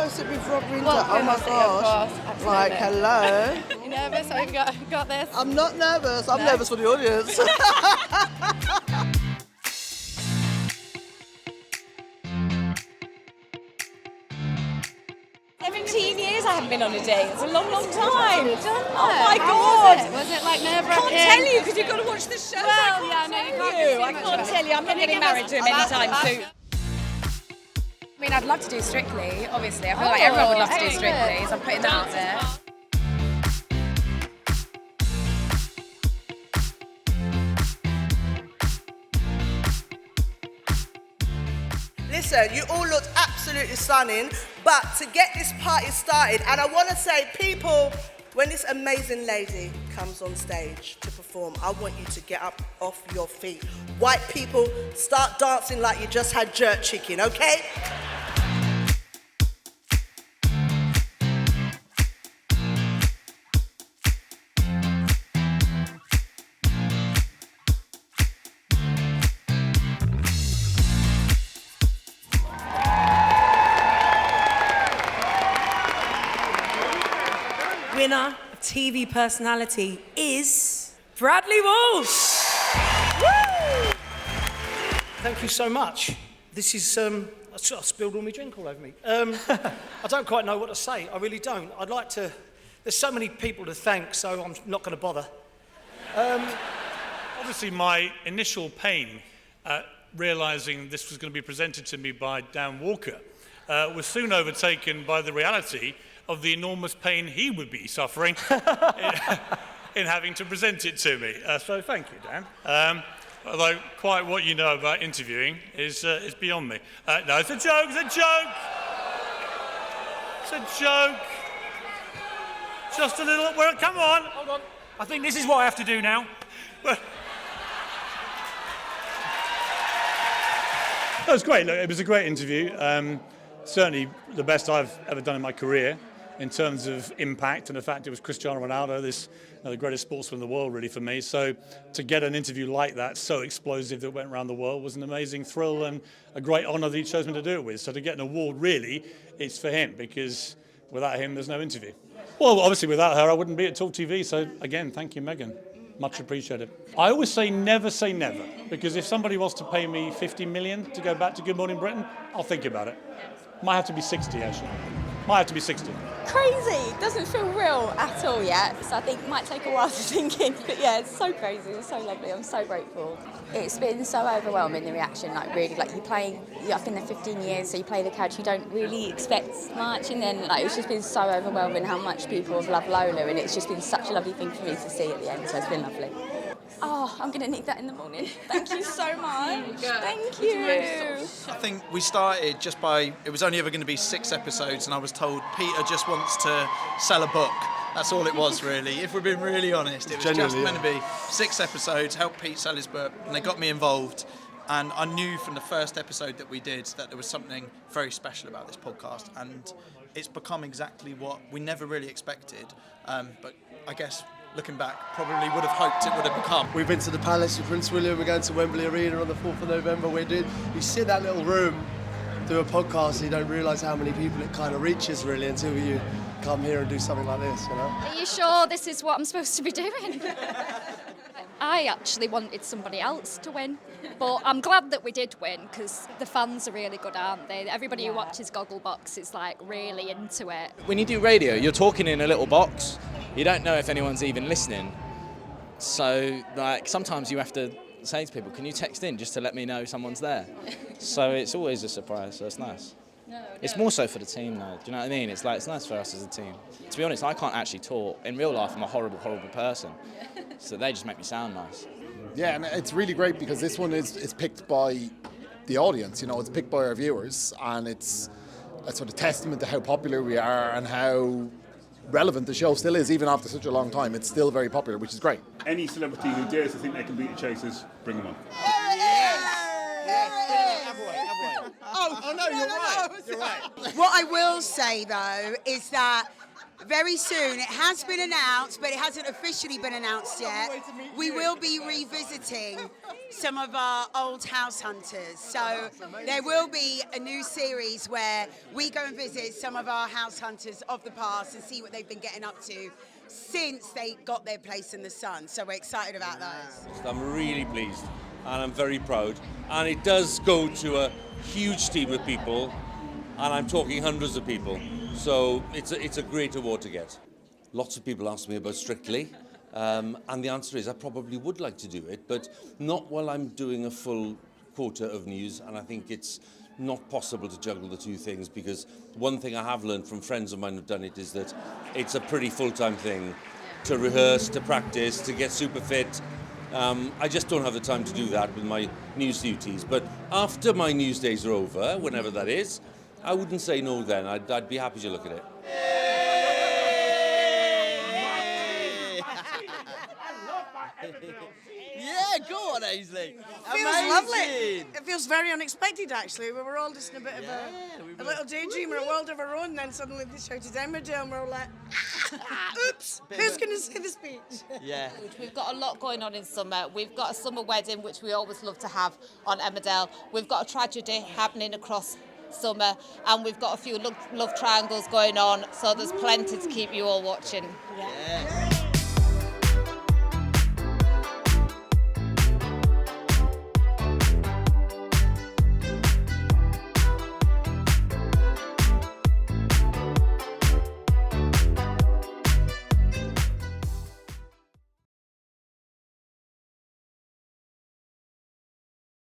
hosted with Rob Rinder. Well, Oh my of gosh. course, absolutely. Like, hello. You nervous? Have you got this? I'm not nervous. I'm nervous for the audience. 17 years I haven't been on a date. It's a long, long time. Oh my How God. was it like nerve-wracking? I can't tell you because you've got to watch the show. Well, I yeah, can't no, you tell can't you. see I much can't of it. tell you. I'm not getting married to him anytime soon. I mean, I'd love to do Strictly, obviously. I feel like everyone would love to do Strictly, so I'm putting that out there. Listen, you all looked absolutely stunning, but to get this party started, and I want to say, people, when this amazing lady comes on stage to perform, I want you to get up off your feet. White people, start dancing like you just had jerk chicken, okay? Winner of TV personality is Bradley Walsh. Woo! Thank you so much. This is, I spilled all my drink all over me. I don't quite know what to say, I really don't. I'd like to, there's so many people to thank, so I'm not going to bother. Obviously, my initial pain at realising this was going to be presented to me by Dan Walker was soon overtaken by the reality of the enormous pain he would be suffering in having to present it to me. So thank you, Dan. Although quite what you know about interviewing is beyond me. No, it's a joke, it's a joke! It's a joke. Just a little, well, come on. Hold on, I think this is what I have to do now. Well, that was great. Look, it was a great interview. Certainly the best I've ever done in my career in terms of impact, and the fact it was Cristiano Ronaldo, the greatest sportsman in the world, really, for me. So to get an interview like that, so explosive that went around the world, was an amazing thrill and a great honour that he chose me to do it with. So to get an award, really, it's for him, because without him, there's no interview. Well, obviously without her, I wouldn't be at Talk TV. So again, thank you, Megan. Much appreciated. I always say never, because if somebody wants to pay me 50 million to go back to Good Morning Britain, I'll think about it. Might have to be 60, actually. Might have to be 60. Crazy. Doesn't feel real at all yet. So I think it might take a while to sink in. But yeah, it's so crazy. It's so lovely. I'm so grateful. It's been so overwhelming, the reaction. Like really, like I've been there 15 years, so you play the character, you don't really expect much. And then like it's just been so overwhelming how much people have loved Lola, and it's just been such a lovely thing for me to see at the end. So it's been lovely. Oh, I'm going to need that in the morning. Thank you so much. Thank you. I think we started just by, it was only ever going to be 6 episodes, and I was told Peter just wants to sell a book. That's all it was, really. If we're being really honest, it was just meant to be 6 episodes, help Pete sell his book, and they got me involved. And I knew from the first episode that we did that there was something very special about this podcast, and it's become exactly what we never really expected. But I guess looking back, probably would have hoped it would have become. We've been to the Palace with Prince William, we're going to Wembley Arena on the 4th of November. You sit in that little room, do a podcast, and you don't realise how many people it kind of reaches, really, until you come here and do something like this, you know? Are you sure this is what I'm supposed to be doing? I actually wanted somebody else to win, but I'm glad that we did win, because the fans are really good, aren't they? Everybody who watches Gogglebox is like really into it. When you do radio, you're talking in a little box. You don't know if anyone's even listening. So, like, sometimes you have to say to people, can you text in just to let me know someone's there? So it's always a surprise, so it's nice. It's more so for the team, though. Do you know what I mean? It's nice for us as a team. To be honest, I can't actually talk. In real life, I'm a horrible, horrible person. So they just make me sound nice. Yeah, and it's really great because this one is picked by the audience, you know, it's picked by our viewers, and it's a sort of testament to how popular we are and how relevant the show still is, even after such a long time. It's still very popular, which is great. Any celebrity who dares to think they can beat the Chasers, bring them on. Oh no, you're right. You're right. What I will say though is that Very soon. It has been announced, but it hasn't officially been announced yet. We will be revisiting some of our old house hunters. So there will be a new series where we go and visit some of our house hunters of the past and see what they've been getting up to since they got their place in the sun. So we're excited about those. I'm really pleased and I'm very proud. And it does go to a huge team of people, and I'm talking hundreds of people. So it's a great award to get. Lots of people ask me about Strictly, and the answer is I probably would like to do it, but not while I'm doing a full quota of news, and I think it's not possible to juggle the two things, because one thing I have learned from friends of mine who've done it is that it's a pretty full-time thing to rehearse, to practice, to get super fit. I just don't have the time to do that with my news duties. But after my news days are over, whenever that is, I wouldn't say no then. I'd be happy to look at it. Yeah, go on, Ainsley. Feels lovely. It feels very unexpected, actually. We were all just in a bit of a little daydream or a world of our own, and then suddenly they shouted Emmerdale, and we're all like, oops, who's going to say the speech? Yeah. We've got a lot going on in summer. We've got a summer wedding, which we always love to have on Emmerdale. We've got a tragedy happening across summer, and we've got a few love triangles going on, so there's plenty to keep you all watching. Yeah.